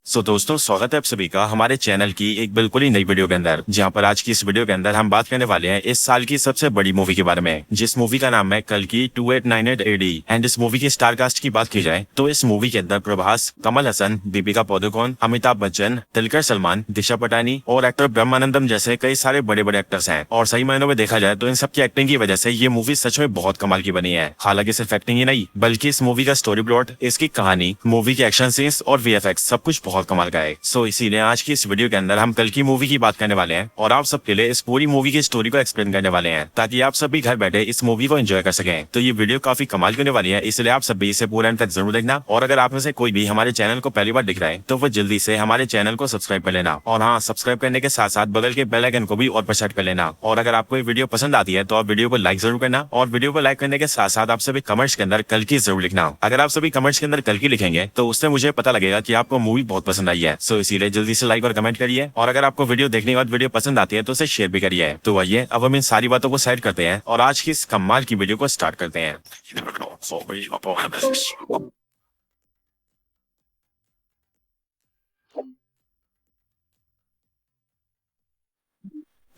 दोस्तों, स्वागत है आप सभी का हमारे चैनल की एक बिल्कुल ही नई वीडियो के अंदर, जहां पर आज की इस वीडियो के अंदर हम बात करने वाले हैं इस साल की सबसे बड़ी मूवी के बारे में, जिस मूवी का नाम है कल्कि 2898 AD। एंड इस मूवी की स्टार कास्ट की बात की जाए तो इस मूवी के अंदर प्रभास, कमल हसन, दीपिका पादुकोण, अमिताभ बच्चन, दुलकर सलमान, दिशा पटानी और एक्टर ब्रह्मानंदम जैसे कई सारे बड़े बड़े एक्टर्स हैं। और सही मायनों में देखा जाए तो इन सबकी एक्टिंग की वजह से ये मूवी सच में बहुत कमाल की बनी है। हालांकि सिर्फ एक्टिंग ही नहीं, बल्कि इस मूवी का स्टोरी प्लॉट, इसकी कहानी, मूवी के एक्शन सीन्स और VFX सब कुछ बहुत कमाल का है। इसीलिए आज की इस वीडियो के अंदर हम कल्कि मूवी की बात करने वाले हैं और आप सबके लिए इस पूरी मूवी की स्टोरी को एक्सप्लेन करने वाले हैं, ताकि आप सभी घर बैठे इस मूवी को एंजॉय कर सकें। तो ये वीडियो काफी कमाल की होने वाली है, इसलिए आप सभी इसे पूरा एंड तक जरूर देखना। और अगर आप में से कोई भी हमारे चैनल को पहली बार दिख रहा है तो वो जल्दी से हमारे चैनल को सब्सक्राइब कर लेना। और हाँ, सब्सक्राइब करने के साथ साथ बगल के बेल आइकन को भी और प्रेस कर लेना। और अगर आपको ये वीडियो पसंद आती है तो आप वीडियो को लाइक जरूर करना। और वीडियो को लाइक करने के साथ साथ आप सभी कमेंट्स के अंदर कल्कि जरूर लिखना। अगर आप सभी कमेंट्स के अंदर कल्कि लिखेंगे तो उससे मुझे पता लगेगा कि आपको मूवी बहुत पसंद आई है। इसीलिए जल्दी से लाइक और कमेंट करिए। और अगर आपको वीडियो देखने के बाद वीडियो पसंद आती है तो उसे शेयर भी करिए। तो आइए अब हम इन सारी बातों को साइड करते हैं और आज की इस कमाल की वीडियो को स्टार्ट करते हैं।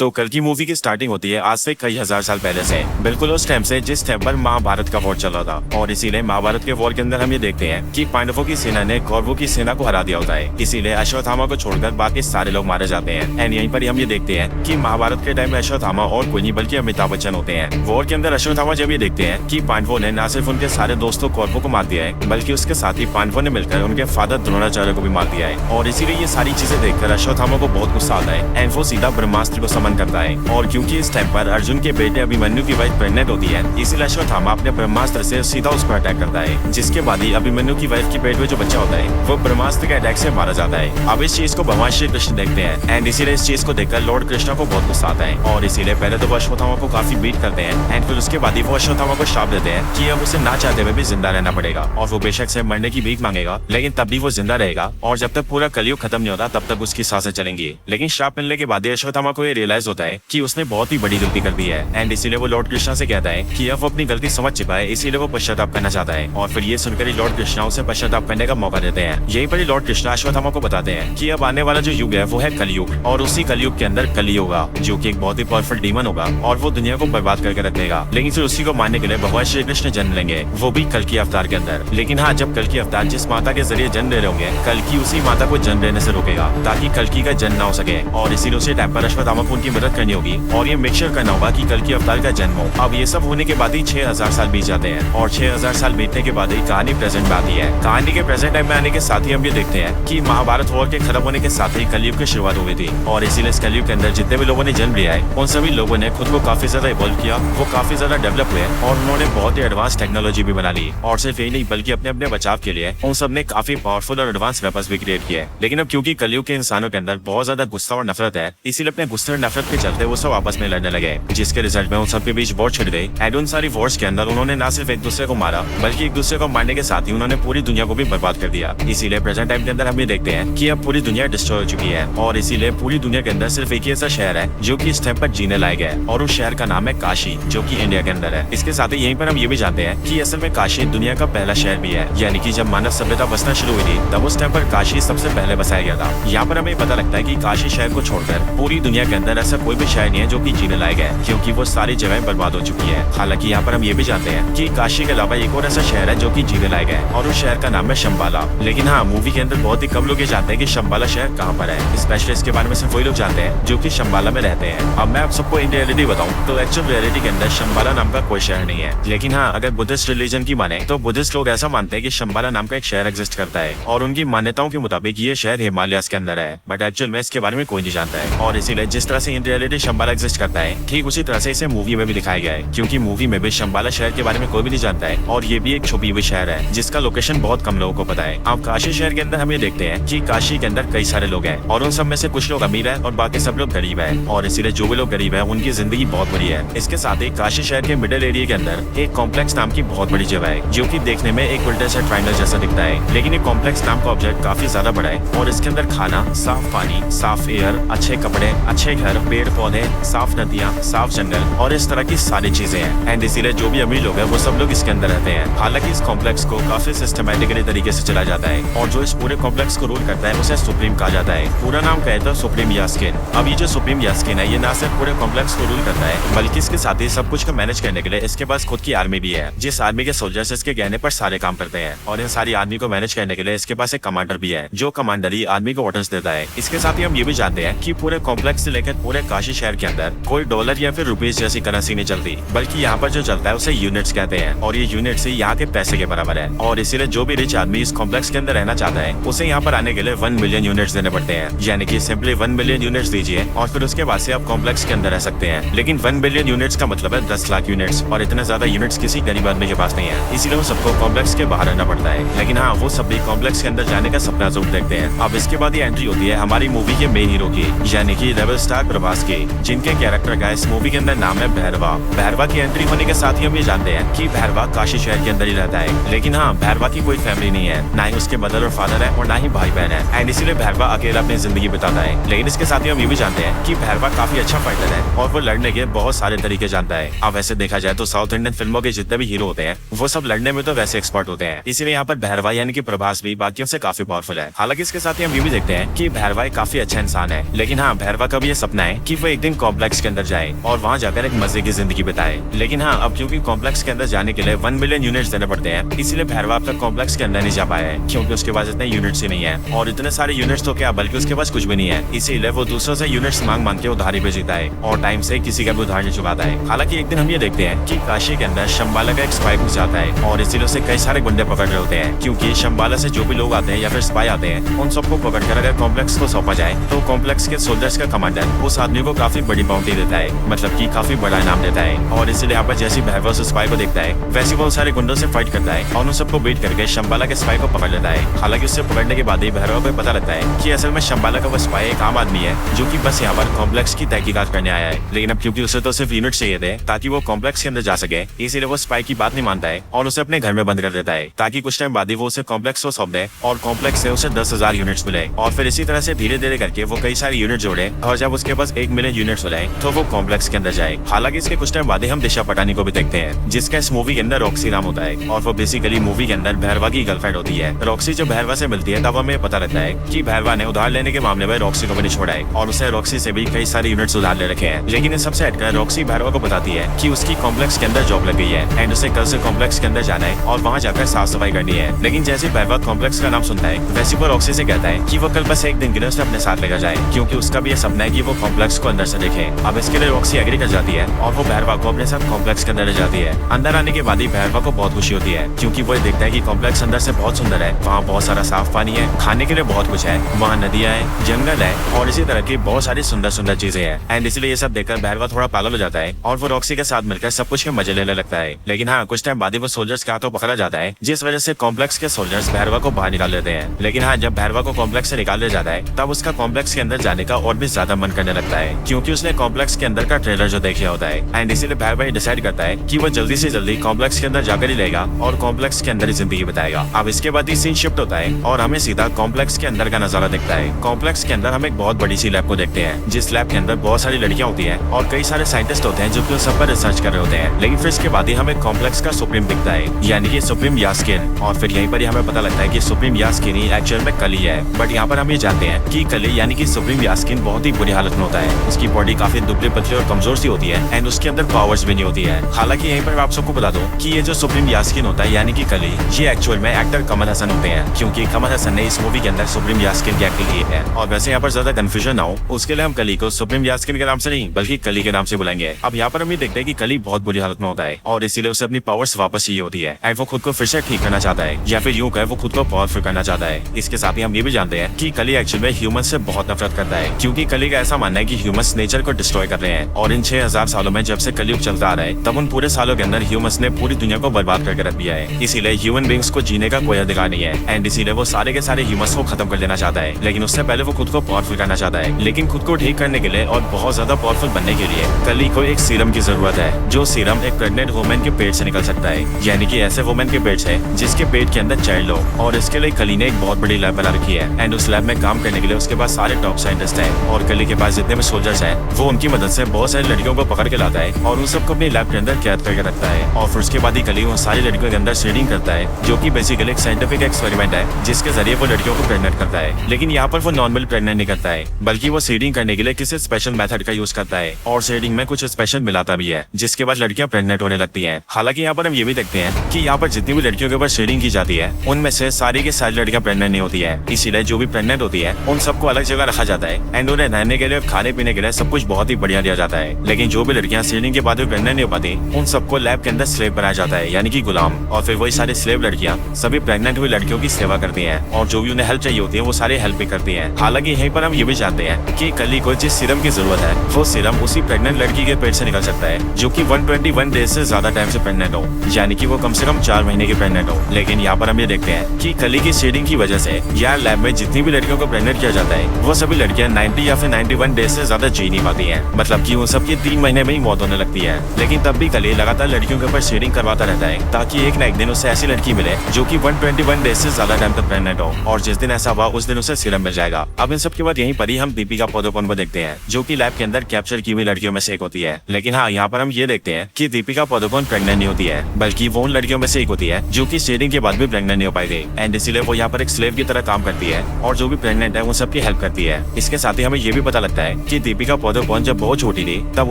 तो कल्कि मूवी की स्टार्टिंग होती है आज से कई हजार साल पहले से, बिल्कुल उस टाइम से जिस टाइम पर महाभारत का वॉर चल रहा था। और इसीलिए महाभारत के वॉर के अंदर हम ये देखते हैं कि पांडवों की सेना ने कौरवों की सेना को हरा दिया होता है। इसीलिए अश्वत्थामा को छोड़कर बाकी सारे लोग मारे जाते हैं। एंड यहीं पर हम ये देखते हैं कि महाभारत के टाइम में अश्वत्थामा और कोई नहीं बल्कि अमिताभ बच्चन होते हैं। वॉर के अंदर अश्वत्थामा जब ये देखते हैं कि पांडवों ने न सिर्फ उनके सारे दोस्तों कौरवों को मार दिया है, बल्कि उसके साथ ही पांडवों ने मिलकर उनके फादर द्रोणाचार्य को भी मार दिया है। और इसीलिए ये सारी चीजें देखकर अश्वत्थामा को बहुत गुस्सा आता है एंड वो सीधा ब्रह्मास्त्र को समन करता है। और क्योंकि इस टाइम पर अर्जुन के बेटे अभिमन्यु की वाइफ प्रेग्नेंट होती है, इसीलिए अश्वत्थामा अपने ब्रह्मास्त्र से सीधा उस पर अटैक करता है। जिसके बाद ही अभिमन्यु की वाइफ के पेट में जो बच्चा होता है वो ब्रह्मास्त्र के अटैक से मारा जाता है। अब इस चीज को भगवान श्री कृष्ण देखते हैं एंड इसीलिए इस चीज को देखकर लॉर्ड कृष्ण को बहुत गुस्सा आता है। और इसीलिए पहले तो वो अश्वत्थामा को काफी बीट करते हैं एंड फिर उसके बाद ही वो अश्वत्थामा को श्राप देते हैं कि अब उसे ना चाहते हुए भी जिंदा रहना पड़ेगा। और वो बेशक से मरने की भीख मांगेगा, लेकिन तब भी वो जिंदा रहेगा। और जब तक पूरा कलयुग खत्म नहीं होता तब तक उसकी सांसें चलेंगी। लेकिन श्राप मिलने के बाद अश्वत्थामा को ये रियलाइज होता है कि उसने बहुत ही बड़ी गलती कर दी है एंड इसीलिए वो लॉर्ड कृष्णा से कहता है कि अब वो अपनी गलती समझ चुका है, इसीलिए वो पश्चाताप करना चाहता है। और फिर ये सुनकर ही लॉर्ड कृष्णा उसे पश्चाताप करने का मौका देते हैं। यहीं पर ही लॉर्ड कृष्णा अश्वत्थामा को बताते हैं कि अब आने वाला जो युग है वो है कलयुग, और उसी कलयुग के अंदर कली होगा जो कि एक बहुत ही पावरफुल डीमन होगा और वो दुनिया को बर्बाद करके रख देगा। लेकिन फिर उसी को मारने के लिए भगवान श्री कृष्ण जन्म लेंगे, वो भी कल्कि अवतार के अंदर। लेकिन हाँ, जब कल्कि अवतार जिस माता के जरिए जन्म ले रहे होंगे, कल्कि उसी माता को जन्म लेने से रोकेगा ताकि कल्कि का जन्म ना हो सके। और इसीलिए उसी टाइम पर अश्वत्थामा को उनकी मदद करनी होगी और ये मेक श्योर करना होगा कि कल्कि अवतार का जन्म हो। अब ये सब होने के बाद ही 6000 साल बीत जाते हैं और 6000 साल बीतने के बाद ही कहानी प्रेजेंट में आती है। कहानी के प्रेजेंट टाइम में आने के साथ ही हम ये देखते हैं कि महाभारत वॉर के खत्म होने के साथ ही कलयुग की शुरुआत हो गई थी। और इसीलिए इस कलयुग के अंदर जितने भी लोगों ने जन्म लिया है उन सभी लोगों ने खुद को काफी ज्यादा इवॉल्व किया, वो काफी ज्यादा डेवलप हुए और उन्होंने बहुत ही एडवांस टेक्नोलॉजी भी बना ली। और सिर्फ यही नहीं बल्कि अपने अपने बचाव के लिए उन सब ने काफी पावरफुल और एडवांस वेपन्स भी क्रिएट किए। लेकिन अब क्योंकि कलयुग के इंसानों के अंदर बहुत ज्यादा गुस्सा और नफरत है, इसीलिए अपने गुस्से और नफरत के चलते वो सब आपस में लड़ने लगे, जिसके रिजल्ट में उन सबके बीच वॉर छिड़ गई। एंड उन सारी वॉर्स के अंदर उन्होंने न सिर्फ एक दूसरे को मारा, बल्कि एक दूसरे को मारने के साथ ही उन्होंने पूरी दुनिया को भी बर्बाद कर दिया। इसीलिए प्रेजेंट टाइम के अंदर हम ये देखते हैं कि अब पूरी दुनिया डिस्ट्रॉय हो चुकी है और इसीलिए पूरी दुनिया के अंदर सिर्फ एक ही ऐसा शहर है जो कि इस टाइम पर जीने लायक है, और उस शहर का नाम है काशी, जो कि इंडिया के अंदर है। इसके साथ ही यहीं पर हम ये भी जानते हैं कि असल में काशी दुनिया का पहला शहर भी है, यानी कि जब मानव सभ्यता बसना शुरू हुई थी तब उस टाइम पर काशी सबसे पहले बसाया गया था। यहाँ पर हमें पता लगता है कि काशी शहर को छोड़कर पूरी दुनिया के अंदर ऐसा कोई भी शहर नहीं है जो कि जीने लायक है, क्योंकि वो सारी जगह बर्बाद हो चुकी है। हालांकि यहाँ पर हम ये भी जानते हैं कि काशी के अलावा एक और ऐसा शहर है जो कि जीने लायक है, और उस शहर का नाम है शंबाला। लेकिन हाँ, मूवी के अंदर बहुत ही कम लोग ये जानते हैं कि शंबाला शहर कहाँ पर है। स्पेशली इसके बारे में सिर्फ वही लोग जानते हैं जो कि शंबाला में रहते हैं। अब मैं आप सबको इन रियलिटी बताऊं तो एक्चुअल रियलिटी के अंदर शंबाला नाम का कोई शहर नहीं है। लेकिन हाँ, अगर बुद्धिस्ट रिलीजन की माने तो बुद्धिस्ट लोग ऐसा मानते हैं कि शंबाला नाम का एक शहर एग्जिस्ट करता है, और उनकी मान्यताओं के मुताबिक ये शहर हिमालय के अंदर है। बट एक्चुअल में इसके बारे में कोई नहीं जानता है। और इसीलिए जिस तरह से इन रियलिटी शंबाला एग्जिस्ट करता है, ठीक उसी तरह से इसे मूवी में भी दिखाया गया है, क्योंकि मूवी में भी शंबाला शहर के बारे में कोई भी नहीं जानता है और ये भी एक छुपी हुई शहर है जिसका लोकेशन बहुत कम लोगों को पता है। अब काशी शहर के अंदर हम ये देखते हैं कि काशी के अंदर कई सारे लोग हैं और उन सब में से कुछ लोग अमीर हैं और बाकी सब लोग गरीब हैं, और इसीलिए जो भी लोग गरीब हैं उनकी जिंदगी बहुत बड़ी है। इसके साथ ही काशी शहर के मिडिल एरिया के अंदर एक कॉम्प्लेक्स नाम की बहुत बड़ी जगह है जो कि देखने में एक उल्टे से ट्रायंगल जैसा दिखता है, लेकिन ये कॉम्प्लेक्स नाम का ऑब्जेक्ट काफी ज्यादा बड़ा है और इसके अंदर खाना, साफ पानी, साफ एयर, अच्छे कपड़े, अच्छे घर मतलब पेड़ पौधे, साफ नदियाँ, साफ जंगल और इस तरह की सारी चीजें हैं। एंड इसीलिए जो भी अमीर लोग हैं वो सब लोग इसके अंदर रहते हैं। हालांकि इस कॉम्प्लेक्स को काफी सिस्टमैटिकली तरीके से चला जाता है और जो इस पूरे कॉम्प्लेक्स को रूल करता है उसे सुप्रीम कहा जाता है। पूरा नाम कहता है सुप्रीम यास्किन। अब ये जो सुप्रीम यास्किन है ये ना सिर्फ पूरे कॉम्प्लेक्स को रूल करता है बल्कि इसके साथ ही सब कुछ को मैनेज करने के लिए इसके पास खुद की आर्मी भी है, जिस आर्मी के सोल्जर्स इसके कहने पर सारे काम करते हैं। और इन सारी आर्मी को मैनेज करने के लिए इसके पास एक कमांडर भी है जो कमांडर ही आर्मी को ऑर्डर्स देता है। इसके साथ ही हम ये भी जानते हैं कि पूरे कॉम्प्लेक्स से लेकर पूरे काशी शहर के अंदर कोई डॉलर या फिर रुपीज जैसी करेंसी नहीं चलती, बल्कि यहाँ पर जो चलता है उसे यूनिट्स कहते हैं और ये यूनिट्स ही यहाँ के पैसे के बराबर है। और इसीलिए जो भी रिच आदमी इस कॉम्प्लेक्स के अंदर रहना चाहता है उसे यहाँ पर आने के लिए 1 मिलियन यूनिट्स देने पड़ते हैं। यानी कि सिंपली 1 मिलियन यूनिट्स दीजिए और फिर उसके बाद से आप कॉम्प्लेक्स के अंदर रह सकते हैं। लेकिन 1 बिलियन यूनिट्स का मतलब है 10 लाख यूनिट्स और इतने ज्यादा यूनिट्स किसी गरीब आदमी के पास नहीं है, इसीलिए वो सबको कॉम्प्लेक्स के बाहर रहना पड़ता है। लेकिन हाँ, वो सब भी कॉम्प्लेक्स के अंदर जाने का सपना जरूर देखते हैं। अब इसके बाद ये एंट्री होती है हमारी मूवी के मेन हीरो की, यानी कि रेबल स्टार प्रभास की, जिनके कैरेक्टर का इस मूवी के अंदर नाम है भैरवा। भैरवा की एंट्री होने के साथ ही हम ये जानते हैं कि भैरवा काशी शहर के अंदर ही रहता है। लेकिन हाँ, भैरवा की कोई फैमिली नहीं है, ना ही उसके मदर और फादर है और ना ही भाई बहन है, एंड इसीलिए भैरवा अकेला अपनी जिंदगी बिताता है। लेकिन इसके साथ ही हम ये भी जानते हैं कि भैरवा काफी अच्छा फाइटर है और वो लड़ने के बहुत सारे तरीके जानता है। अब वैसे देखा जाए तो साउथ इंडियन फिल्मों के जितने भी हीरो होते हैं वो सब लड़ने में तो वैसे एक्सपर्ट होते हैं, इसीलिए यहाँ पर भैरवा यानी कि प्रभास भी बाकियों से काफी पावरफुल है। हालांकि इसके साथ ही हम ये भी देखते हैं कि भैरवा एक काफी अच्छा इंसान है। लेकिन हाँ, भैरवा का भी ये सपना है कि वो एक दिन कॉम्प्लेक्स के अंदर जाए और वहाँ जाकर एक मजे की जिंदगी बिताए। लेकिन हाँ, अब क्योंकि कॉम्प्लेक्स के अंदर जाने के लिए 1 मिलियन यूनिट्स देने पड़ते हैं, इसीलिए भैरवा अब तक कॉम्प्लेक्स के अंदर नहीं जा पाया है क्योंकि उसके पास इतने यूनिट्स ही नहीं है। और इतने सारे यूनिट्स तो क्या, बल्कि उसके पास कुछ भी नहीं है, इसीलिए वो दूसरों से यूनिट्स मांग के उधारी पे जीता है और टाइम से किसी का भी उधार नहीं चुकाता है। हालांकि एक दिन हम ये देखते हैं कि काशी के अंदर शंबाला का एक स्पाई घुस जाता है और इसीलिए उसे कई सारे गुंडे पकड़ रहे होते हैं, क्योंकि शंबाला से जो भी लोग आते हैं या फिर स्पाई आते हैं उन सबको पकड़कर अगर कॉम्प्लेक्स को सौंपा जाए तो कॉम्प्लेक्स के सोल्जर्स का कमांडर उस आदमी को काफी बड़ी बाउंटी देता है, मतलब कि काफी बड़ा इनाम देता है। और इसलिए यहाँ पर जैसी भैरवा उस स्पाई को देखता है वैसे वो सारे गुंडों से फाइट करता है और उन सबको बीट करके शंबाला के स्पाई को पकड़ लेता है। हालांकि उससे पकड़ने के बाद ही भैरवा को पता लगता है कि असल में शंबाला का वो स्पाई एक आम आदमी है जो कि बस यहाँ पर कॉम्प्लेक्स की तहकीकात करने आया है। लेकिन अब क्योंकि उसे तो सिर्फ यूनिट चाहिए थे ताकि वो कॉम्प्लेक्स के अंदर जा सके, इसीलिए वो स्पाई की बात नहीं मानता है और उसे अपने घर में बंद कर देता है ताकि कुछ टाइम बाद ही वो उसे कॉम्प्लेक्स को सौंप दे और कॉम्प्लेक्स से उसे 10,000 यूनिट्स मिले। और फिर इसी तरह से धीरे धीरे करके वो कई सारे यूनिट जोड़े और जब उसके पास 1 मिलियन यूनिट्स हो जाए तो वो कॉम्प्लेक्स के अंदर जाए। हालांकि इसके कुछ टाइम बाद हम दिशा पटानी को भी देखते हैं जिसका इस मूवी के अंदर रॉक्सी नाम होता है और वो बेसिकली मूवी के अंदर भैरवा की गर्लफ्रेंड होती है। रॉक्सी जब भैरवा से मिलती है तब हमें पता लगता है कि भैरवा ने उधार लेने के मामले में रॉक्सी को भी नहीं छोड़ा है और उसे रॉक्सी से भी कई सारे यूनिट्स उधार ले रखे हैं। लेकिन इस सबसे हटकर रॉक्सी भैरवा को बताती है कि उसकी कॉम्प्लेक्स के अंदर जॉब लग गई है एंड उसे कल से कॉम्प्लेक्स के अंदर जाना है और वहाँ जाकर साफ सफाई करनी है। लेकिन जैसे भैरवा कॉम्प्लेक्स का नाम सुनता है वैसे वो रॉक्सी से कहता है कि वो कल बस एक दिन के लिए उसे अपने साथ लेकर जाए क्योंकि उसका भी ये सपना है कि वो कॉम्प्लेक्स को अंदर से देखे। अब इसके लिए रॉक्सी एग्री कर जाती है और वो भैरवा को अपने साथ कॉम्प्लेक्स के अंदर ले जाती है। अंदर आने के बाद ही भैरवा को बहुत खुशी होती है क्योंकि वो देखता है कि कॉम्प्लेक्स अंदर से बहुत सुंदर है, वहाँ बहुत सारा साफ पानी है, खाने के लिए बहुत कुछ है, वहाँ नदियाँ हैं, जंगल है और इसी तरह की बहुत सारी सुंदर सुंदर चीजें हैं। एंड इसलिए ये सब देखकर भैरवा थोड़ा पागल हो जाता है और वो रॉक्सी के साथ मिलकर सब कुछ के मजे लेने लगता है। लेकिन हाँ, कुछ टाइम बाद ही वो सोल्जर्स के हाथों पकड़ा जाता है जिस वजह से कॉम्प्लेक्स के सोल्जर्स भैरवा को बाहर निकाल देते हैं। लेकिन हाँ, जब भैरवा को कॉम्प्लेक्स से निकाल दिया जाता है तब उसका कॉम्प्लेक्स के अंदर जाने का और भी ज्यादा मन करने लगता है क्योंकि उसने कॉम्प्लेक्स के अंदर का ट्रेलर जो देख लिया होता है। एंड इसीलिए भैरवा डिसाइड करता है कि वो जल्दी से जल्दी कॉम्प्लेक्स के अंदर जाकर ही लेगा और कॉम्प्लेक्स के अंदर ही जिंदगी बताएगा। अब इसके बाद ही सीन शिफ्ट होता है और हमें सीधा कॉम्प्लेक्स के अंदर का नजारा दिखता है। कॉम्प्लेक्स के अंदर हम एक बहुत बड़ी सी लैब को देखते हैं जिस लैब के अंदर बहुत सारी लड़कियां होती हैं और कई सारे साइंटिस्ट होते हैं जो कि उस सब पर रिसर्च कर रहे होते हैं। लेकिन फिर इसके बाद ही हमें कॉम्प्लेक्स का सुप्रीम दिखता है यानी कि सुप्रीम यास्किन और फिर यहीं पर ही हमें पता लगता है कि सुप्रीम यास्किन ही एक्चुअल में कली है। बट यहाँ पर हम ये जानते हैं कि कली यानी कि सुप्रीम यास्किन बहुत ही बुरी हालत में होता है, उसकी बॉडी काफी दुबली पतली और कमजोर सी होती है एंड उसके अंदर पावर्स भी नहीं होती है। हालांकि यहीं पर आप सबको बता दो कि ये जो सुप्रीम यास्किन होता है यानी कि कली, ये एक्चुअल में एक्टर कमल हसन होते हैं क्योंकि कमल हसन ने इस मूवी के अंदर सुप्रीम यास्किन की एक्टिंग की है। और वैसे यहाँ पर ज्यादा कंफ्यूजन ना हो उसके लिए हम कली को सुप्रीम यास्किन के नाम से नहीं बल्कि कली के नाम से बुलाएंगे। अब यहाँ पर हम ये देखते हैं कि कली बहुत बुरी हालत में होता है और इसीलिए उसे अपनी पावर्स वापस चाहिए होती है एंड वो खुद को फिर से ठीक करना चाहता है या फिर यूं कहे वो खुद को पावरफुल करना चाहता है। इसके साथ ही हम ये भी जानते हैं कि कली एक्चुअल में ह्यूमन से बहुत नफरत करता है क्योंकि कली का ऐसा मानना है कि ह्यूमंस नेचर को डिस्ट्रॉय कर रहे हैं और इन 6000 सालों में जब से कलयुग चलता आ रहा है तब उन पूरे सालों के अंदर ह्यूमंस ने पूरी दुनिया को बर्बाद करके रख दिया है। इसीलिए ह्यूमन बींग्स को जीने का कोई अधिकार नहीं है एंड इसीलिए वो सारे के सारे ह्यूमंस को खत्म कर देना चाहता है। लेकिन उससे पहले वो खुद को पावरफुल करना चाहता है। लेकिन खुद को ठीक करने के लिए और बहुत ज्यादा पावरफुल बनने के लिए कली को एक सीरम की जरूरत है जो सीरम एक प्रेग्नेंट वुमेन के पेट से निकल सकता है यानी कि ऐसे वुमेन के पेट से जिसके पेट के अंदर चाइल्ड हो। और इसके लिए कली ने एक बहुत बड़ी लैब बना रखी है एंड उस लैब में काम करने के लिए उसके पास सारे टॉप साइंटिस्ट हैं और कली के पास जितने जितने भी सोल्जर्स हैं वो उनकी मदद से बहुत सारी लड़कियों को पकड़ के लाता है और उन सबको अपनी लैब के अंदर कैद करके रखता है। और फिर उसके बाद ही कली उन सारी लड़कियों के अंदर सीडिंग करता है, जो कि बेसिकली एक साइंटिफिक एक्सपेरिमेंट है जिसके जरिए वो लड़कियों को प्रेग्नेंट करता है। लेकिन यहाँ पर वो नॉर्मल प्रेग्नेंट नहीं करता है, बल्कि वो सीडिंग करने के लिए किसी स्पेशल मेथड का यूज करता है और सीडिंग में कुछ स्पेशल मिलाता भी है, जिसके बाद लड़कियां प्रेग्नेंट होने लगती हैं। हालांकि यहाँ पर हम ये भी देखते हैं कि यहाँ पर जितनी भी लड़कियों के ऊपर सीडिंग की जाती है उनमें से सारी की सारी लड़कियां प्रेग्नेंट नहीं होती है। इसीलिए जो भी प्रेग्नेंट होती है उन सबको अलग जगह रखा जाता है एंड उन्हें रहने के लिए, खाने पीने के लिए सब कुछ बहुत ही बढ़िया दिया जाता है। लेकिन जो भी लड़कियां सीडिंग के बाद भी प्रेग्नेंट नहीं हो पाती उन सबको लैब के अंदर स्लेव बनाया जाता है, यानी कि गुलाम। और फिर वही सारी स्लेव लड़कियां सभी प्रेग्नेंट हुई लड़कियों की सेवा करती हैं और जो भी उन्हें हेल्प चाहिए होती है वो सारी हेल्प भी करती हैं। हालांकि यहीं पर हम ये भी जानते हैं कि कली को जिस सीरम की जरूरत है वो सीरम उसी प्रेग्नेंट लड़की के पेट से निकल सकता है जो कि 121 डेज से ज्यादा टाइम से प्रेग्नेंट हो, यानी कि वो कम से कम 4 महीने की प्रेग्नेंट हो। लेकिन यहाँ पर हम ये देखते हैं कि कली की सीडिंग की वजह से यहाँ लैब में जितनी भी लड़कियों को प्रेग्नेंट किया जाता है वो सभी लड़कियां 90 या फिर 91 डेज से ज्यादा जी नहीं पाती हैं, मतलब कि उन सबकी 3 महीने में ही मौत होने लगती है। लेकिन तब भी कली लगातार लड़कियों के ऊपर सीडिंग करवाता रहता है ताकि एक न एक दिन उसे ऐसी लड़की मिले जो कि 121 डेज से ज्यादा टाइम तक प्रेग्नेंट हो, और जिस दिन ऐसा हुआ उस दिन उसे सीरम मिल जाएगा। अब इन सब के बाद यहीं पर ही हम दीपिका पादुकोण को देखते हैं जो कि लैब के अंदर कैप्चर की हुई लड़कियों में से एक होती है। लेकिन हाँ, यहाँ पर हम ये देखते हैं कि दीपिका पादुकोण प्रेग्नेंट नहीं होती है, बल्कि वो उन लड़कियों में से एक होती है जो कि सीडिंग के बाद भी प्रेग्नेंट नहीं हो पाएगी एंड इसीलिए वो यहाँ पर एक स्लेव की तरह काम करती है और जो भी प्रेग्नेंट है उन सबकी हेल्प करती है। इसके साथ ही हमें ये भी पता लगता है कि दीपिका पादुकोण जब बहुत छोटी थी तब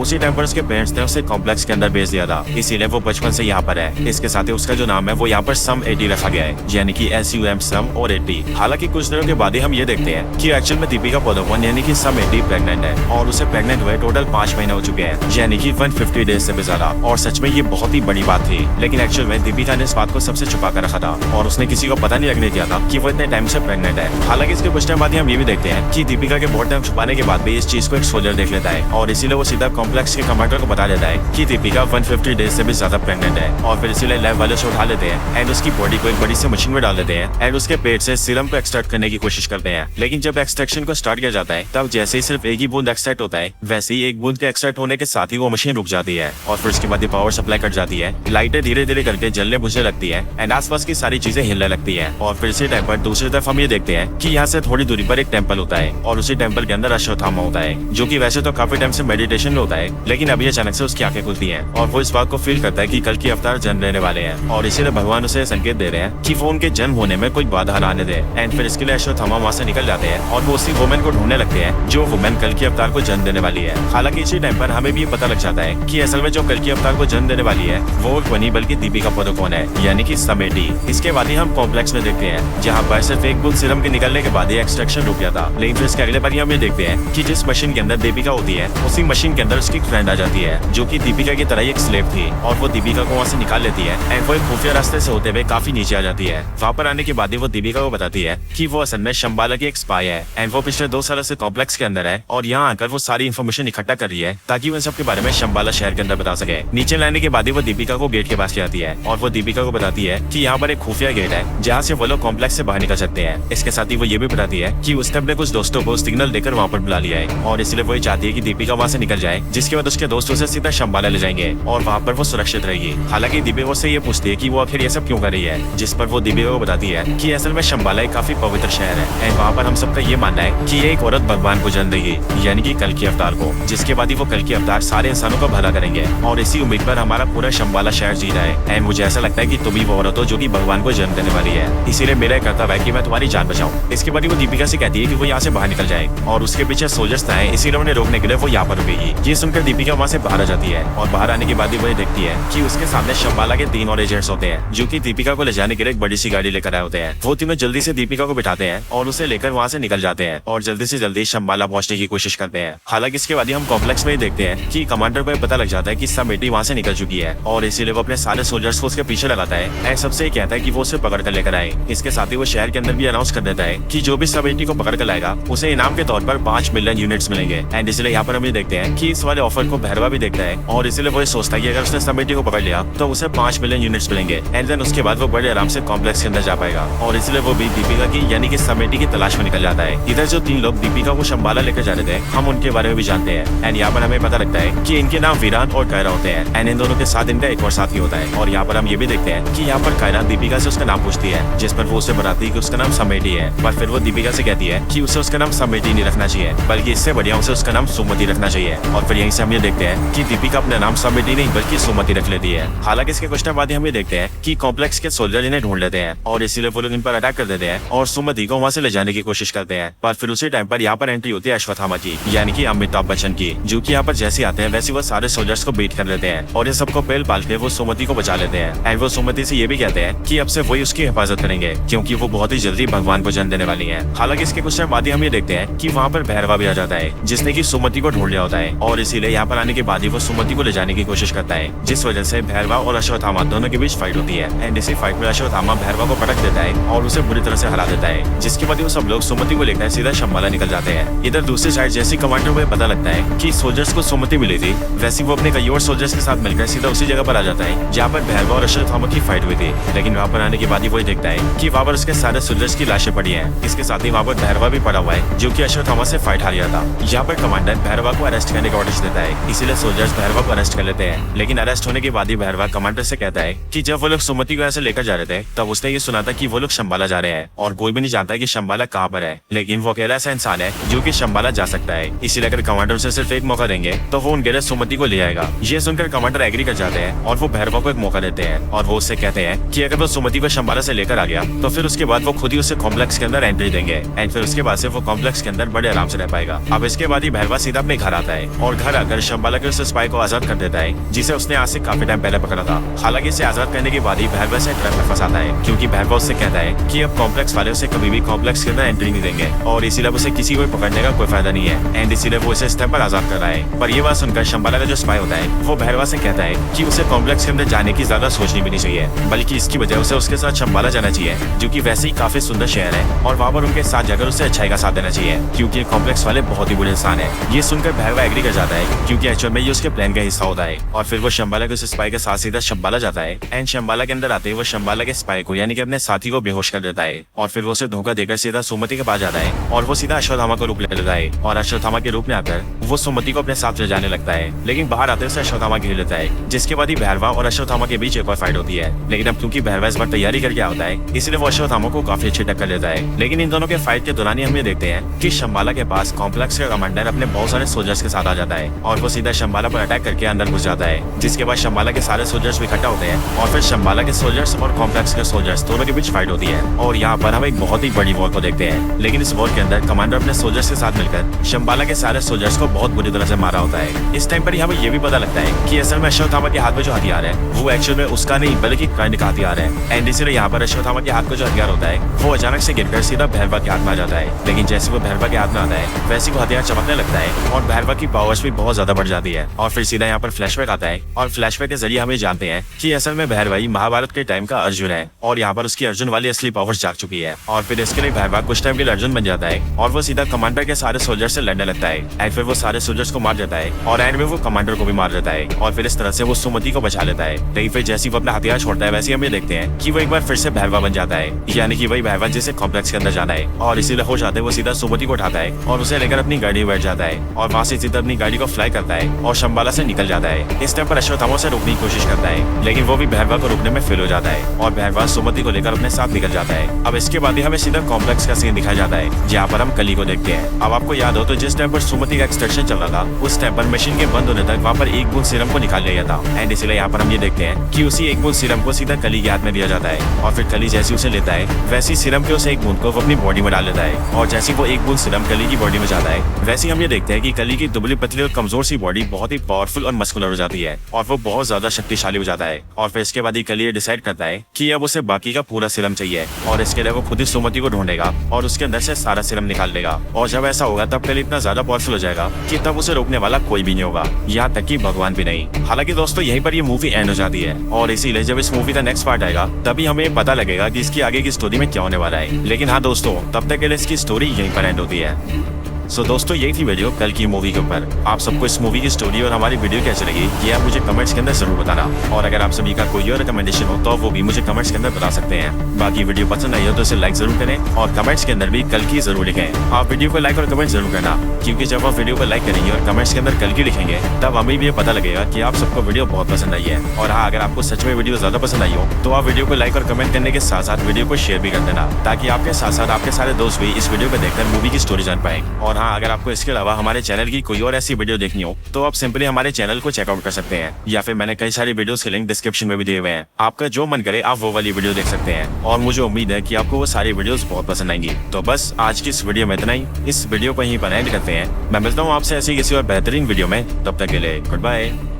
उसी टाइम पर उसके पेरेंट्स ने उसे कॉम्प्लेक्स के अंदर भेज दिया था, इसीलिए वो बचपन से यहाँ पर है। इसके साथ ही उसका जो नाम है वो यहाँ पर सम 80 रखा गया है, यानी कि SUM सम और 80। हालांकि कुछ दिनों के बाद ही हम ये देखते हैं कि एक्चुअल में दीपिका पादुकोण यानी कि सम 80 प्रेग्नेंट है और उसे प्रेग्नेंट हुए टोटल 5 महीने हो चुके हैं, यानी कि 150 डेज से भी ज्यादा। और सच में ये बहुत ही बड़ी बात थी, लेकिन एक्चुअल में दीपिका ने इस बात को सबसे छुपा कर रखा था और उसने किसी को पता नहीं लगने दिया था कि वो इतने टाइम से प्रेग्नेंट है। हालांकि इसके कुछ टाइम बाद ही हम ये भी देखते हैं कि दीपिका के बहुत टाइम छुपाने के बाद भी इस चीज को एक सोल्जर देख लेता है और इसीलिए वो सीधा कॉम्प्लेक्स के कमांडर को बता देता है कि दीपिका 150 डेज से भी ज्यादा प्रेग्नेंट है। और फिर इसीलिए लैब वाले उसे उठा लेते हैं एंड उसकी बॉडी को एक बड़ी सी मशीन में डाल देते हैं एंड उसके पेट से सीरम को एक्सट्रैक्ट करने की कोशिश करते हैं। लेकिन जब एक्सट्रैक्शन को स्टार्ट किया जाता है तब जैसे ही सिर्फ एक ही बूंद एक्सट्रैक्ट होता है, वैसे ही एक बूंद के एक्सट्रैक्ट होने के साथ ही वो मशीन रुक जाती है और फिर उसके बाद पावर सप्लाई कट जाती है, लाइटें धीरे धीरे करके जलने बुझने लगती है एंड आसपास की सारी चीजें हिलने लगती है। और फिर इसी टाइम पर दूसरी तरफ हम ये देखते हैं कि यहाँ से थोड़ी दूरी पर एक टेम्पल होता है और उसी टेम्पल के अंदर अश्वत्थामा होता है जो कि वैसे तो काफी टाइम से मेडिटेशन में होता है, लेकिन अभी अचानक से उसकी आंखें खुलती हैं और वो इस बात को फील करता है कि कल की अवतार जन्म लेने वाले हैं और इसीलिए भगवान उसे संकेत दे रहे हैं कि वो उनके जन्म होने में कोई बाधा न आने दे। एंड फिर इसके लिए अश्वत्थामा वहाँ से निकल जाते हैं और वो उसी वुमेन को ढूंढने लगते हैं जो वुमेन कल की अवतार को जन्म देने वाली है। हालांकि इसी टाइम पर हमें भी पता लग जाता है कि असल में जो कल की अवतार को जन्म देने वाली है वो बनी बल्कि दीपिका पादुकोण है, यानी कि सम 80। इसके बाद ही हम कॉम्प्लेक्स में देखते हैं जहाँ पर सिर्फ एक बूंद सीरम के निकलने के बाद ही एक्सट्रैक्शन रुक गया था। लेकिन फिर इसके अगले बार हम ये देखते हैं कि जिस मशीन के अंदर दीपिका होती है उसी मशीन के अंदर उसकी फ्रेंड आ जाती है जो कि दीपिका की तरह एक स्लेव थी और वो दीपिका को वहाँ से निकाल लेती है एंड वो एक खुफिया रास्ते से होते हुए काफी नीचे आ जाती है। वहाँ पर आने के बाद ही वो दीपिका को बताती है कि वो असल में शंबाला की एक स्पाई है एंड वो पिछले 2 सालों से कॉम्प्लेक्स के अंदर है और यहाँ आकर वो सारी इन्फॉर्मेशन इकट्ठा कर रही है ताकि वो इन सब के बारे में शंबाला शहर के अंदर बता सके। नीचे लाने के बाद ही वो दीपिका को गेट के पास ले आती है और वो दीपिका को बताती है कि यहाँ पर एक खुफिया गेट है जहाँ से वो लोग कॉम्प्लेक्स से बाहर निकल सकते हैं। इसके साथ ही वो ये भी बताती है कि उसने अपने कुछ दोस्तों को सिग्नल देकर वहाँ पर बुला लिया है और इसलिए वो चाहती है कि दीपिका वहाँ से निकल जाए, जिसके बाद उसके दोस्त उसे सीधा शंबाला ले जाएंगे और वहाँ पर वो सुरक्षित रहेगी। हालांकि दीपिका से ये पूछती है कि वो आखिर ये सब क्यों कर रही है, जिस पर वो दीपिका को बताती है कि असल में शंबाला एक काफी पवित्र शहर है एंड वहाँ पर हम सबका ये मानना है कि ये एक औरत भगवान को जन्म देगी, यानी कि कल की अवतार को, जिसके बाद ही वो कल की अवतार सारे इंसानों का भला करेंगे और इसी उम्मीद पर हमारा पूरा शंबाला शहर जी रहा है। एंड मुझे ऐसा लगता है कि तुम ही वो औरत हो जो कि भगवान को जन्म देने वाली है, इसीलिए मेरा कर्तव्य है कि मैं तुम्हारी जान बचाऊं। इसके बाद वो दीपिका से कहती है कि वो यहाँ से बाहर निकल जाए और उसके पीछे सोल्जर्स आए, इसीलिए उन्हें रोकने के लिए वो यहाँ पर रुकेगी। ये सुनकर दीपिका वहाँ से बाहर आ जाती है और बाहर आने के बाद ही वो देखती है कि उसके सामने शंबाला के 3 और एजेंट्स होते हैं जो कि दीपिका को ले जाने के लिए एक बड़ी सी गाड़ी लेकर आए होते हैं। वो तीनों जल्दी से दीपिका को बिठाते हैं और उसे लेकर वहाँ से निकल जाते हैं और जल्दी से जल्दी शंबाला पहुंचने की कोशिश करते हैं। हालांकि इसके बाद ही हम कॉम्प्लेक्स में ही देखते हैं कि कमांडर को पता लग जाता है कि सम 80 वहाँ से निकल चुकी है और इसीलिए वो अपने सारे सोल्जर्स को उसके पीछे लगाता है। सबसे ही कहता है कि वो उसे पकड़ कर लेकर आए। इसके साथ ही वो शहर के अंदर भी अनाउंस कर देता है कि जो भी सम 80 को पकड़ कर लाएगा उसे इनाम के तौर पर 5 मिलियन यूनिट्स मिलेंगे। एंड इसलिए यहाँ पर हम ये देखते हैं कि इस वाले ऑफर को भैरवा भी देखता है और इसलिए वो सोचता है कि अगर उसने सम 80 को पकड़ लिया तो उसे 5 मिलियन यूनिट्स मिलेंगे एंड देन उसके बाद वो बड़े आराम से कॉम्प्लेक्स के अंदर जा पाएगा और इसलिए वो भी दीपिका की यानी कि सम 80 की तलाश में निकल जाता है। इधर जो 3 लोग दीपिका को शंबाला लेकर जा रहे थे हम उनके बारे में भी जानते हैं एंड यहाँ पर हमें पता लगता है कि इनके नाम वीरान और कायरा होते हैं एंड इन दोनों के साथ इनका एक और साथी होता है। और यहाँ पर हम ये भी देखते हैं कि यहाँ पर कायरा दीपिका से उसका नाम पूछती है, जिस पर वो उसे बताती है कि उसका नाम सम 80 है, पर फिर वो दीपिका से कहती है कि उसे उसका नाम सम 80 नहीं रखना चाहिए बल्कि इससे सबसे बढ़िया उसे उसका नाम सुमति रखना चाहिए। और फिर यहीं से हम ये देखते हैं कि दीपिका अपना नाम समिति नहीं बल्कि सुमति रख लेती है। हालांकि इसके कुछ टाइम बाद हम ये देखते हैं कि कॉम्प्लेक्स के सोल्जर इन्हें ढूंढ लेते हैं और इसीलिए वो लोग इन पर अटैक कर देते हैं और सुमति को वहाँ से ले जाने की कोशिश करते हैं। पर फिर उसी टाइम पर यहाँ पर एंट्री होती है अश्वत्थामा की, यानी कि अमिताभ बच्चन की, जो कि यहाँ पर जैसे आते हैं वैसे वो सारे सोल्जर्स को बीट कर लेते हैं और ये सबको पेल पाल के वो सुमति को बचा लेते हैं। एंड वो सुमति से ये भी कहते हैं कि अब से वही उसकी हिफाजत करेंगे क्योंकि वो बहुत ही जल्दी भगवान को जन्म देने वाली है। हालांकि इसके कुछ टाइम बाद हम ये देखते हैं कि वहाँ पर भैरवा भी आ जाता है जिसने की सुमति को ढूंढ लिया होता है और इसीलिए यहाँ पर आने के बाद ही वो सुमति को ले जाने की कोशिश करता है, जिस वजह से भैरवा और अश्वत्थामा दोनों के बीच फाइट होती है। एंड इसी फाइट में अश्वत्थामा भैरवा को पटक देता है और उसे बुरी तरह से हरा देता है, जिसके बाद वो सब लोग सुमति को लेकर सीधा शंबाला निकल जाते हैं। इधर दूसरी साइड जैसी कमांडर को पता लगता है कि सोल्जर्स को सुमति मिली थी, वैसे वो अपने कई और सोल्जर्स के साथ मिलकर सीधा उसी जगह पर आ जाता है जहाँ पर भैरवा और अश्वत्थामा की फाइट हुई थी। लेकिन वहाँ पर आने के बाद ही वही देखता है कि वहाँ पर उसके सारे सोल्जर्स की लाशें पड़ी हैं। इसके साथ ही वहाँ पर भैरवा भी पड़ा हुआ है जो कि अश्वत्थामा से फाइट हार गया था। यहाँ पर कमांडर भैरवा को अरेस्ट करने का ऑर्डर देता है, इसीलिए सोल्जर्स भैरवा को अरेस्ट कर लेते हैं। लेकिन अरेस्ट होने के बाद ही भैरवा कमांडर से कहता है कि जब वो लोग सुमति को ऐसे लेकर जा रहे थे तब उसने ये सुना था कि वो लोग शंबाला जा रहे हैं और कोई भी नहीं जानता कि शंबाला कहाँ पर है, लेकिन वो अकेला ऐसा इंसान है जो कि शंबाला जा सकता है। इसीलिए अगर कमांडर उसे सिर्फ एक मौका देंगे तो वो उनके लिए सुमति को ले आएगा। ये सुनकर कमांडर एग्री कर जाते हैं और वो भैरवा को एक मौका देते हैं और वो उससे कहते हैं कि अगर वो सुमति को शंबाला से लेकर आ गया तो फिर उसके बाद वो खुद ही उसे कॉम्प्लेक्स के अंदर एंट्री देंगे एंड फिर उसके बाद से वो कॉम्प्लेक्स के अंदर बड़े आराम से रह पाएगा। अब इसके बाद ही भैरवा सीधा अपने घर आता है और घर आकर शंबाला के उस स्पाई को आजाद कर देता है जिसे उसने आज से काफी टाइम पहले पकड़ा था। हालांकि इसे आजाद करने के बाद ही भैरवा से ट्रैप में फंसाता है क्योंकि भैरवा उससे कहता है कि अब कॉम्प्लेक्स वाले उसे कभी भी कॉम्प्लेक्स के अंदर एंट्री नहीं देंगे और इसीलिए उसे किसी को पकड़ने का कोई फायदा नहीं है एंड इसीलिए वो इसे इस टाइम पर आजाद कर रहा है। पर ये बात सुनकर शंबाला का जो स्पाई होता है वो भैरवा से कहता है कि उसे कॉम्प्लेक्स के अंदर जाने की ज्यादा सोचनी भी नहीं चाहिए, बल्कि इसकी वजह उसे उसके साथ शंबाला जाना चाहिए जो कि वैसे ही काफी सुंदर शहर है और वहाँ पर उनके साथ जाकर उसे अच्छाई का साथ देना चाहिए क्योंकि कॉम्प्लेक्स वाले बहुत ही बुरे इंसान है। ये सुनकर भैरवा एग्री कर जाता है क्योंकि एक्चुअल में ये उसके प्लान का हिस्सा होता है और फिर वो शंबाला के उस स्पाई के साथ सीधा शंबाला जाता है एंड शंबाला के अंदर आते ही वो शंबाला के स्पाई को यानी कि अपने साथी को बेहोश कर देता है और फिर वो उसे धोखा देकर सीधा सुमति के पास जाता है और वो सीधा अश्वत्थामा का रूप ले लेता है और अश्वत्थामा के रूप में आकर वो सुमति को अपने साथ ले जाने लगता है। लेकिन बाहर आते उसे अश्वत्थामा घेर लेता है, जिसके बाद ही भैरवा और अश्वत्थामा के बीच एक और फाइट होती है। लेकिन अब क्योंकि भैरवा इस बार तैयारी करके आता है इसलिए वो अश्वत्थामा को काफी अच्छी टक्कर लेता है। लेकिन इन दोनों के फाइट के दौरान ही हम ये देखते हैं कि शंबाला के पास कॉम्प्लेक्स का कमांडर अपने बहुत सारे सोल्जर्स के साथ आ जाता है और वो सीधा शंबाला पर अटैक करके अंदर घुस जाता है, जिसके बाद शंबाला के सारे सोल्जर्स भी इकट्ठा होते हैं और फिर शंबाला के सोल्जर्स और कॉम्प्लेक्स के सोल्जर्स दोनों के बीच फाइट होती है और यहाँ पर हम एक बहुत ही बड़ी वॉर को देखते हैं। लेकिन इस वॉर के अंदर कमांडर अपने सोल्जर्स के साथ मिलकर शंबाला के सारे सोल्जर्स को बहुत बुरी तरह से मारा होता है। इस टाइम पर हमें ये भी पता लगता है कि असल में अश्वत्थामा के हाथ में जो हथियार है वो एक्चुअल में उसका नहीं बल्कि कर्ण का हथियार है एंड इसलिए यहाँ पर अश्वत्थामा के हाथ में जो हथियार होता है वो अचानक से गिरकर सीधा भैरवा के हाथ में आ जाता है। लेकिन जैसे वो भैरवा के हाथ में आता है वैसे वो हथियार चमकने लगता है और भैरवा की पावर्स भी बहुत ज्यादा बढ़ जाती है। और फिर सीधा यहाँ पर फ्लैशबैक आता है और फ्लैशबैक के जरिए हमें जानते हैं कि असल में भैरवा ही महाभारत के टाइम का अर्जुन है और यहाँ पर उसकी अर्जुन वाली असली पावर्स जाग चुकी है और फिर इसके लिए भैरवा कुछ टाइम के लिए अर्जुन बन जाता है और वो सीधा कमांडर के सारे सोल्जर से लड़ने लगता है एंड फिर वो सारे सोल्जर्स को मार देता है और एंड में वो कमांडर को भी मार देता है और फिर इस तरह से वो सुमति को बचा लेता है। लेकिन फिर जैसे वो अपना हथियार छोड़ता है वैसे हम ये देखते हैं कि वो एक बार फिर से भैरवा बन जाता है, यानी कि वही भैरवा जिसे कॉम्प्लेक्स के अंदर जाना है और इसीलिए हो जाते वो सीधा सुमति को उठाता है और उसे लेकर अपनी गाड़ी में बैठ जाता है और वहाँ से सीधा अपनी गाड़ी को फ्लाई करता है और शंबाला से निकल जाता है। इस टाइम पर अश्वत्थामा से रोकने की कोशिश करता है लेकिन वो भी भैरवा को रोकने में फेल हो जाता है और भैरवा सुमति को लेकर अपने साथ निकल जाता है। अब इसके बाद ही हमें सीधा कॉम्प्लेक्स का सीन दिखाया जाता है जहाँ पर हम कली को देखते हैं। अब आपको याद हो तो जिस टाइम पर सुमति का एक्सट्रैक्शन चल रहा था उस टाइम पर मशीन के बंद होने तक वहाँ पर एक बूंद सीरम को निकाल लिया गया था एंड इसलिए यहाँ पर हम ये देखते हैं कि उसी एक बूंद सीरम को सीधा कली के हाथ में दिया जाता है और फिर कली जैसी उसे लेता है वैसी सीरम के उसे एक बूंद को वो अपनी बॉडी में डाल लेता है और जैसी वो एक बूंद सीरम कली की बॉडी में जाता है वैसे हम ये देखते हैं कि कली की दुबली पतली और कमजोर सी बॉडी बहुत ही पावरफुल और मस्कुलर हो जाती है और वो बहुत ज्यादा शक्तिशाली हो जाता है। और फिर इसके बाद ही कली डिसाइड करता है कि अब उसे बाकी का पूरा सीरम चाहिए और इसके लिए वो खुद ही सुमति को ढूंढेगा और उसके अंदर से सारा सीरम निकाल लेगा और जब ऐसा होगा तब कली इतना ज्यादा पावरफुल हो जाएगा कि तब उसे रोकने वाला कोई भी नहीं होगा, यहाँ तक कि भगवान भी नहीं। हालांकि दोस्तों यहीं पर ये मूवी एंड हो जाती है और इसीलिए जब इस मूवी का नेक्स्ट पार्ट आएगा तभी हमें पता लगेगा कि इसकी आगे की स्टोरी में क्या होने वाला है। लेकिन हाँ दोस्तों, तब तक के लिए इसकी स्टोरी यहीं पर एंड होती है। सो दोस्तों यही थी वीडियो कल की मूवी के ऊपर। आप सबको इस मूवी की स्टोरी और हमारी वीडियो कैसी लगी ये आप मुझे कमेंट्स के अंदर जरूर बताना और अगर आप सभी का कोई और रिकमेंडेशन हो तो वो भी मुझे कमेंट्स के अंदर बता सकते हैं। बाकी वीडियो पसंद आई हो तो इसे लाइक जरूर करें और कमेंट्स के अंदर भी कल की जरूर लिखें। आप वीडियो को लाइक और कमेंट जरूर करना क्योंकि जब आप वीडियो को लाइक करेंगे और कमेंट्स के अंदर कल की लिखेंगे तब हमें भी ये पता लगेगा कि आप सबको वीडियो बहुत पसंद आई है। और हाँ, अगर आपको सच में वीडियो ज्यादा पसंद आई हो तो आप वीडियो को लाइक और कमेंट करने के साथ साथ वीडियो को शेयर भी कर देना ताकि आपके साथ साथ आपके सारे दोस्त भी इस वीडियो को देखकर मूवी की स्टोरी जान पाए। और हाँ, अगर आपको इसके अलावा हमारे चैनल की कोई और ऐसी वीडियो देखनी हो तो आप सिंपली हमारे चैनल को चेकआउट कर सकते हैं, या फिर मैंने कई सारी वीडियोस के लिंक डिस्क्रिप्शन में भी दिए हुए हैं। आपका जो मन करे आप वो वाली वीडियो देख सकते हैं, और मुझे उम्मीद है कि आपको वो सारी वीडियोस बहुत पसंद आएंगी। तो बस आज की इस वीडियो में इतना ही। इस वीडियो को यहीं पर एंड करते हैं। मैं मिलता हूँ आपसे ऐसी किसी और बेहतरीन वीडियो में। तब तक के लिए गुड बाय।